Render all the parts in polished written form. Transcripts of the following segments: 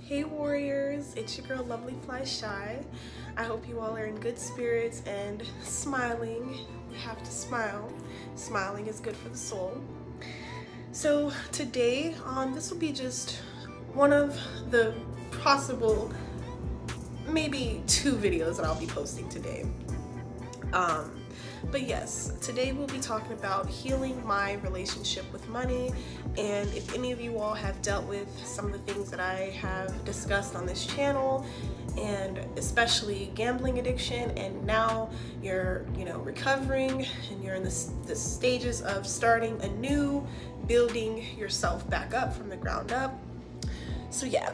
Hey warriors, it's your girl Lovely Fly Shy. I hope you all are in good spirits and smiling. We have to smile. Smiling is good for the soul. So today, this will be just one of the possible, maybe 2 videos that I'll be posting today. But yes, today we'll be talking about healing my relationship with money, and if any of you all have dealt with some of the things that I have discussed on this channel, and especially gambling addiction, and now you're recovering and you're in the stages of starting anew, building yourself back up from the ground up. So yeah,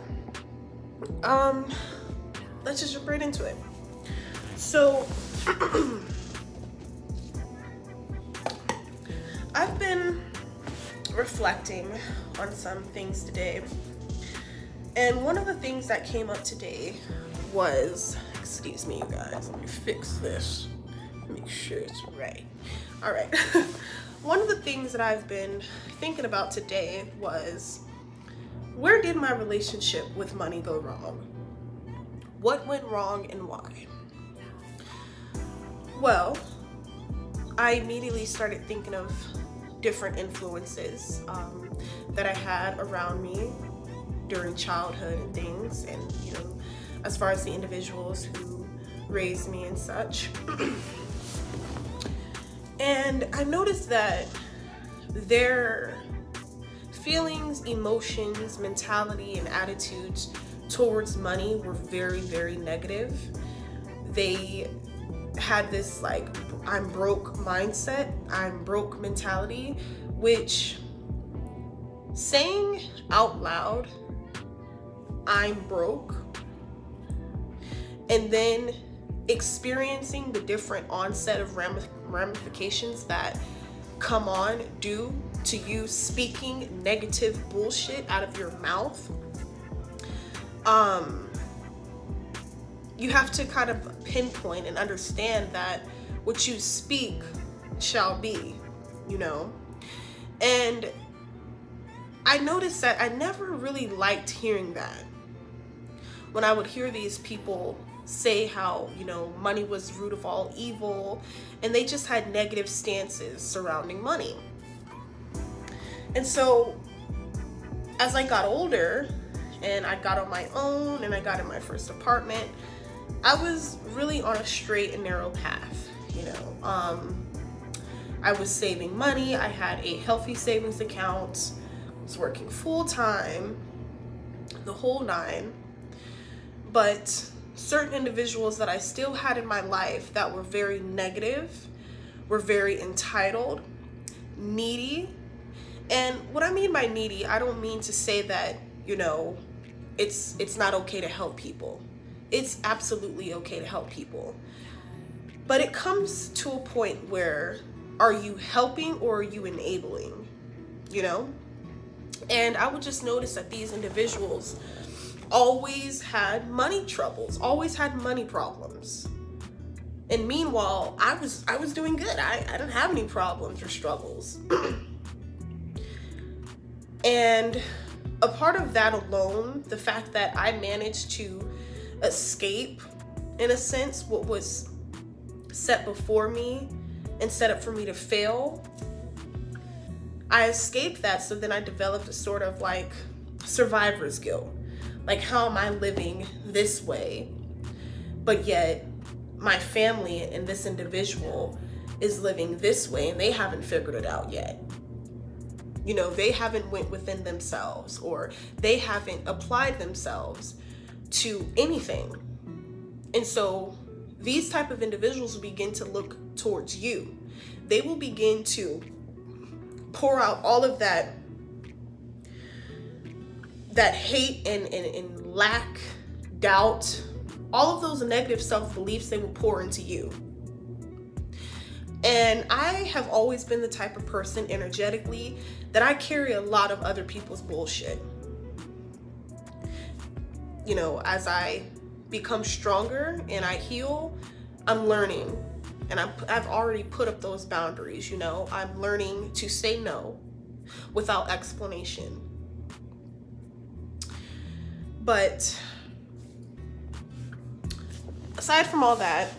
let's just jump right into it. So I've been reflecting on some things today, and one of the things that came up today was, excuse me you guys, let me fix this, make sure it's right. All right. One of the things that I've been thinking about today was, where did my relationship with money go wrong? What went wrong and why? Well, I immediately started thinking of different influences that I had around me during childhood and things, and as far as the individuals who raised me and such. And I noticed that their feelings, emotions, mentality, and attitudes towards money were very, very negative. They had this like I'm broke mindset, I'm broke mentality, which saying out loud I'm broke and then experiencing the different onset of ramifications that come on due to you speaking negative bullshit out of your mouth, you have to kind of pinpoint and understand that what you speak shall be, and I noticed that I never really liked hearing that. When I would hear these people say how, money was the root of all evil, and they just had negative stances surrounding money. And so as I got older and I got on my own and I got in my first apartment, I was really on a straight and narrow path. I was saving money, I had a healthy savings account, I was working full-time, the whole 9. But certain individuals that I still had in my life that were very negative, were very entitled, needy. And what I mean by needy, I don't mean to say that, it's not okay to help people. It's absolutely okay to help people. But it comes to a point where, are you helping or are you enabling? And I would just notice that these individuals always had money troubles, always had money problems. And meanwhile, I was doing good. I didn't have any problems or struggles. And a part of that alone, the fact that I managed to escape, in a sense, what was set before me and set up for me to fail, I escaped that. So then I developed a sort of like survivor's guilt. Like, how am I living this way, but yet my family and this individual is living this way and they haven't figured it out yet. They haven't went within themselves, or they haven't applied themselves to anything. And so these type of individuals will begin to look towards you. They will begin to pour out all of that hate and lack, doubt, all of those negative self-beliefs they will pour into you. And I have always been the type of person energetically that I carry a lot of other people's bullshit. As I become stronger and I heal, I'm learning, and I've already put up those boundaries. I'm learning to say no without explanation. But aside from all that,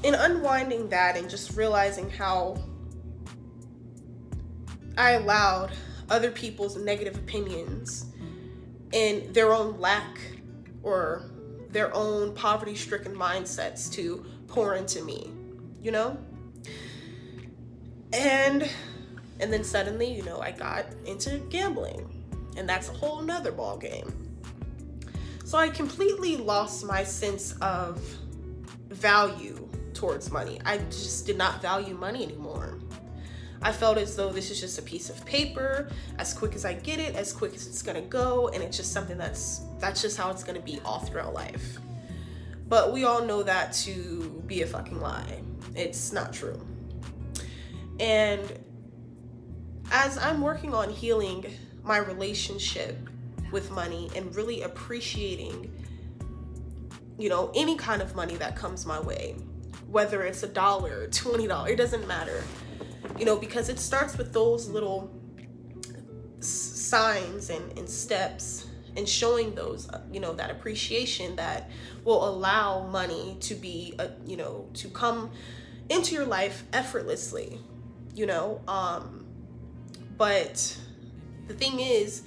in unwinding that and just realizing how I allowed other people's negative opinions and their own lack or their own poverty-stricken mindsets to pour into me, you know? And then suddenly, you know, I got into gambling, and that's a whole nother ball game. So I completely lost my sense of value towards money. I just did not value money anymore. I felt as though this is just a piece of paper. As quick as I get it, as quick as it's gonna go, and it's just something that's just how it's gonna be all throughout life. But we all know that to be a fucking lie. It's not true. And as I'm working on healing my relationship with money and really appreciating, you know, any kind of money that comes my way, whether it's $1, $20, it doesn't matter. You know, because it starts with those little signs and steps and showing those, you know, that appreciation that will allow money to be, you know, to come into your life effortlessly, you know. But the thing is,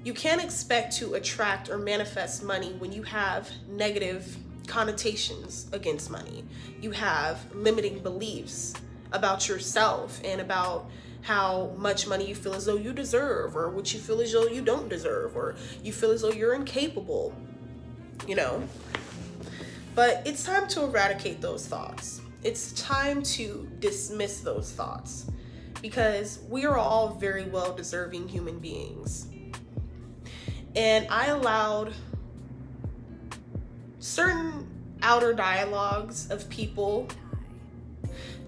you can't expect to attract or manifest money when you have negative connotations against money. You have limiting beliefs about yourself and about how much money you feel as though you deserve, or what you feel as though you don't deserve, or you feel as though you're incapable, you know. But it's time to eradicate those thoughts. It's time to dismiss those thoughts, because we are all very well deserving human beings. And I allowed certain outer dialogues of people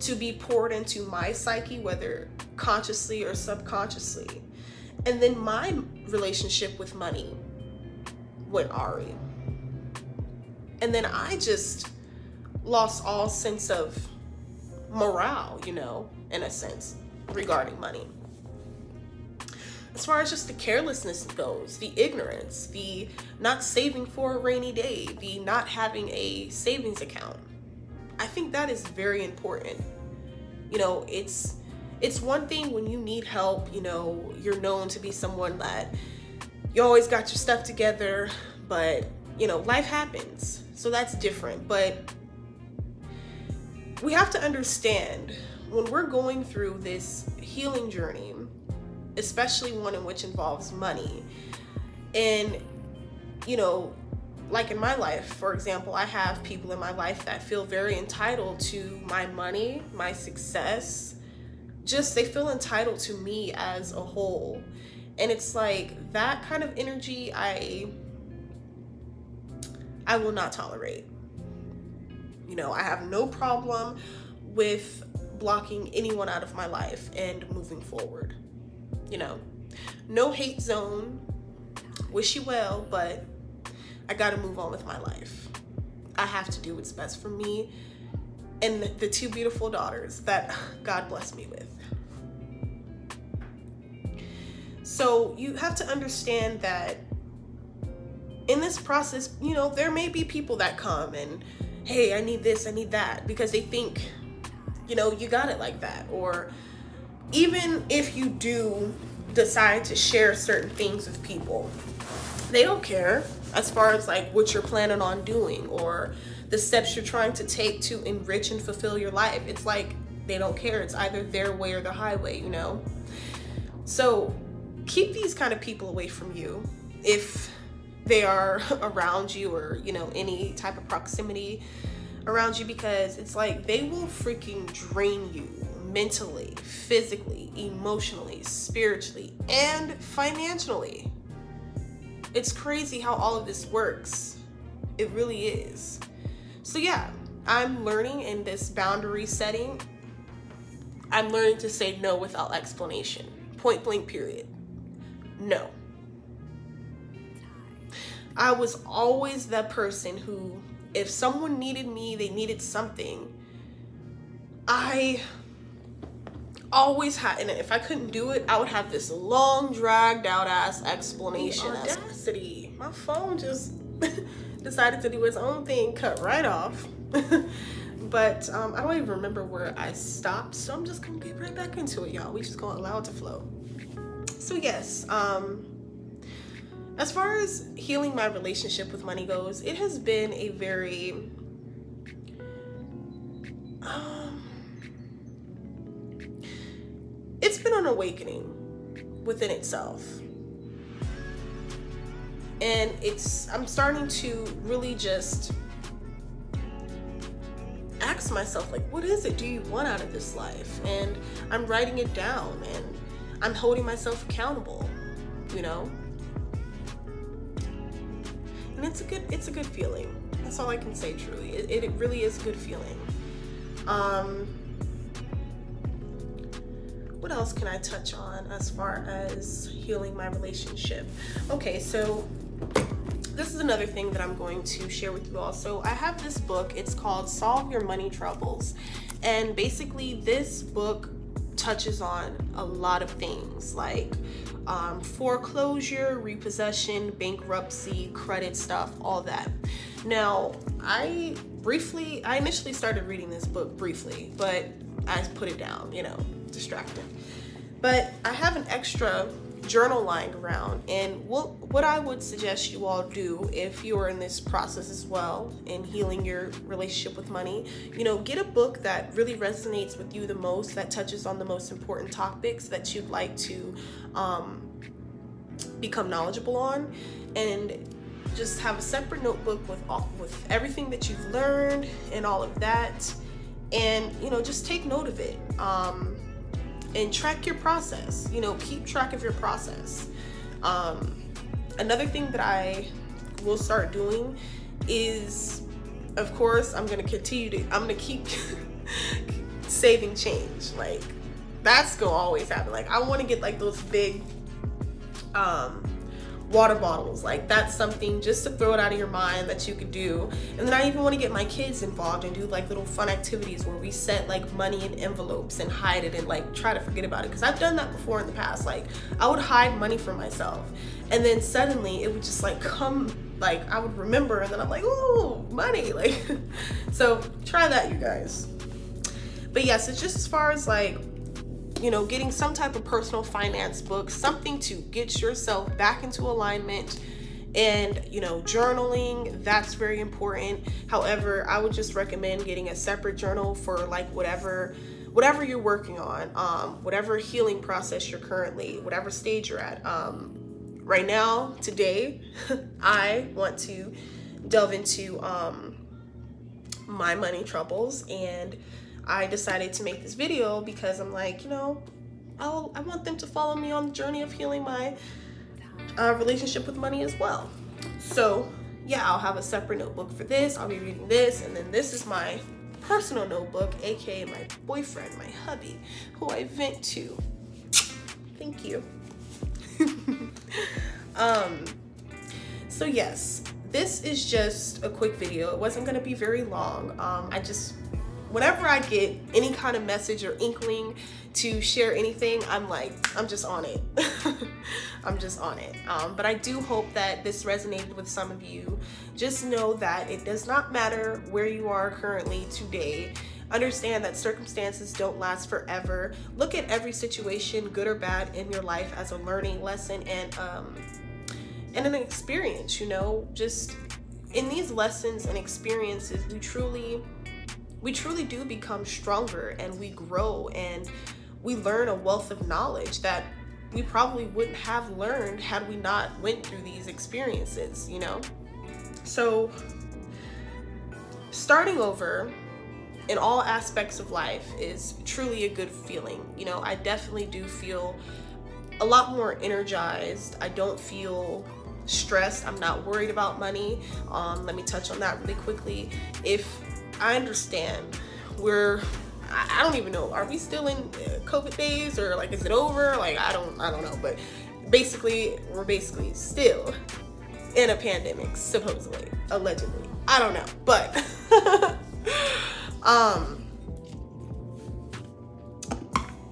to be poured into my psyche, whether consciously or subconsciously. And then my relationship with money went awry. And then I just lost all sense of morale, you know, in a sense, regarding money. As far as just the carelessness goes, the ignorance, the not saving for a rainy day, the not having a savings account, I think that is very important. You know, it's one thing when you need help, you know, you're known to be someone that you always got your stuff together, but, you know, life happens. So that's different. But we have to understand, when we're going through this healing journey, especially one in which involves money, and, you know, like in my life, for example, I have people in my life that feel very entitled to my money, my success. Just, they feel entitled to me as a whole. And it's like, that kind of energy, I will not tolerate. You know, I have no problem with blocking anyone out of my life and moving forward. You know, no hate zone, wish you well, but I gotta move on with my life. I have to do what's best for me and the two beautiful daughters that God blessed me with. So you have to understand that in this process, you know, there may be people that come and, hey, I need this, I need that, because they think, you know, you got it like that. Or even if you do decide to share certain things with people, they don't care as far as like what you're planning on doing or the steps you're trying to take to enrich and fulfill your life. It's like they don't care. It's either their way or the highway, you know? So keep these kind of people away from you if they are around you, or, you know, any type of proximity around you, because it's like they will freaking drain you mentally, physically, emotionally, spiritually, and financially. It's crazy how all of this works. It really is. So yeah, I'm learning in this boundary setting. I'm learning to say no without explanation. Point blank, period. No. I was always that person who, if someone needed me, they needed something, I always had, and if I couldn't do it, I would have this long, dragged out ass explanation. Audacity. My phone just decided to do its own thing, cut right off. But I don't even remember where I stopped, so I'm just gonna get right back into it, y'all. We just gonna allow it to flow. So yes, as far as healing my relationship with money goes, it has been a very it's been an awakening within itself. And I'm starting to really just ask myself, like, what is it do you want out of this life? And I'm writing it down, and I'm holding myself accountable, you know? And it's a good feeling. That's all I can say, truly. It really is a good feeling. What else can I touch on as far as healing my relationship? Okay, so this is another thing that I'm going to share with you all. So I have this book. It's called Solve Your Money Troubles. And basically this book touches on a lot of things like foreclosure, repossession, bankruptcy, credit stuff, all that. Now, I initially started reading this book briefly, but I put it down, you know, distracted. But I have an extra journal lying around, and what I would suggest you all do if you're in this process as well in healing your relationship with money, you know, get a book that really resonates with you the most, that touches on the most important topics that you'd like to become knowledgeable on, and just have a separate notebook with everything that you've learned and all of that, and you know, just take note of it. And track your process, you know, keep track of your process. Another thing that I will start doing is, of course, I'm gonna keep saving change. Like, that's gonna always happen. Like, I wanna get like those big water bottles. Like, that's something just to throw it out of your mind that you could do. And then I even want to get my kids involved and do like little fun activities where we set like money in envelopes and hide it and like try to forget about it, because I've done that before in the past. Like, I would hide money from myself, and then suddenly it would just like come, like I would remember, and then I'm like, ooh, money. Like, so try that, you guys. But yes, it's just as far as like, you know, getting some type of personal finance book, something to get yourself back into alignment, and, you know, journaling, that's very important. However, I would just recommend getting a separate journal for like whatever you're working on, whatever healing process you're currently, whatever stage you're at. Right now, today, I want to delve into my money troubles, and I decided to make this video because I'm like, you know, I want them to follow me on the journey of healing my relationship with money as well. So yeah, I'll have a separate notebook for this. I'll be reading this, and then this is my personal notebook, aka my boyfriend, my hubby, who I vent to. Thank you. So yes, this is just a quick video. It wasn't going to be very long. Whenever I get any kind of message or inkling to share anything, I'm just on it. I'm just on it. But I do hope that this resonated with some of you. Just know that it does not matter where you are currently today. Understand that circumstances don't last forever. Look at every situation, good or bad, in your life as a learning lesson and an experience, you know. Just in these lessons and experiences, we truly do become stronger, and we grow, and we learn a wealth of knowledge that we probably wouldn't have learned had we not went through these experiences, you know? So starting over in all aspects of life is truly a good feeling. You know, I definitely do feel a lot more energized. I don't feel stressed. I'm not worried about money. Let me touch on that really quickly. I understand I don't even know, are we still in COVID days, or like, is it over? Like, I don't know, but we're basically still in a pandemic, supposedly, allegedly. I don't know, but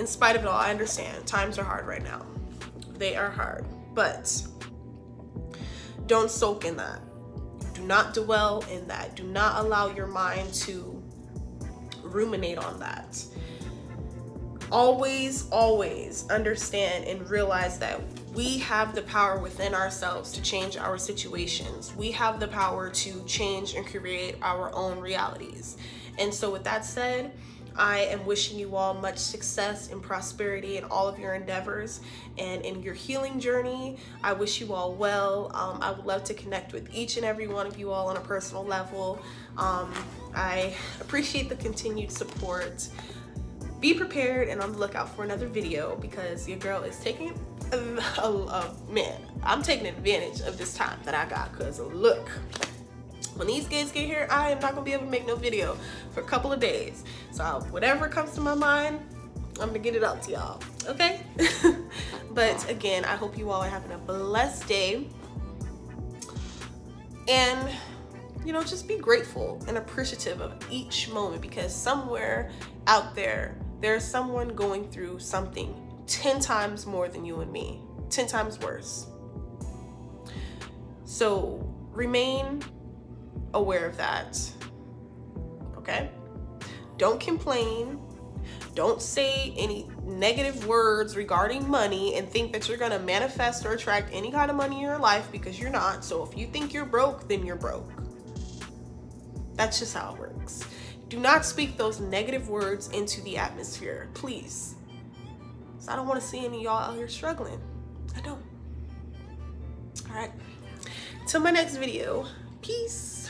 in spite of it all, I understand times are hard right now. They are hard, but don't soak in that. Do not dwell in that. Do not allow your mind to ruminate on that. Always, always understand and realize that we have the power within ourselves to change our situations. We have the power to change and create our own realities. And so with that said, I am wishing you all much success and prosperity in all of your endeavors and in your healing journey. I wish you all well. I would love to connect with each and every one of you all on a personal level. I appreciate the continued support. Be prepared and on the lookout for another video, because your girl is taking man, I'm taking advantage of this time that I got, because look, when these kids get here, I am not gonna be able to make no video for a couple of days. So whatever comes to my mind, I'm gonna get it out to y'all, okay? But again, I hope you all are having a blessed day. And you know, just be grateful and appreciative of each moment, because somewhere out there, there's someone going through something 10 times more than you and me, 10 times worse. So remain aware of that, okay? Don't complain. Don't say any negative words regarding money and think that you're gonna manifest or attract any kind of money in your life, because you're not. So if you think you're broke, then you're broke. That's just how it works. Do not speak those negative words into the atmosphere, please. So I don't want to see any of y'all out here struggling. I don't. All right. Till my next video. Peace.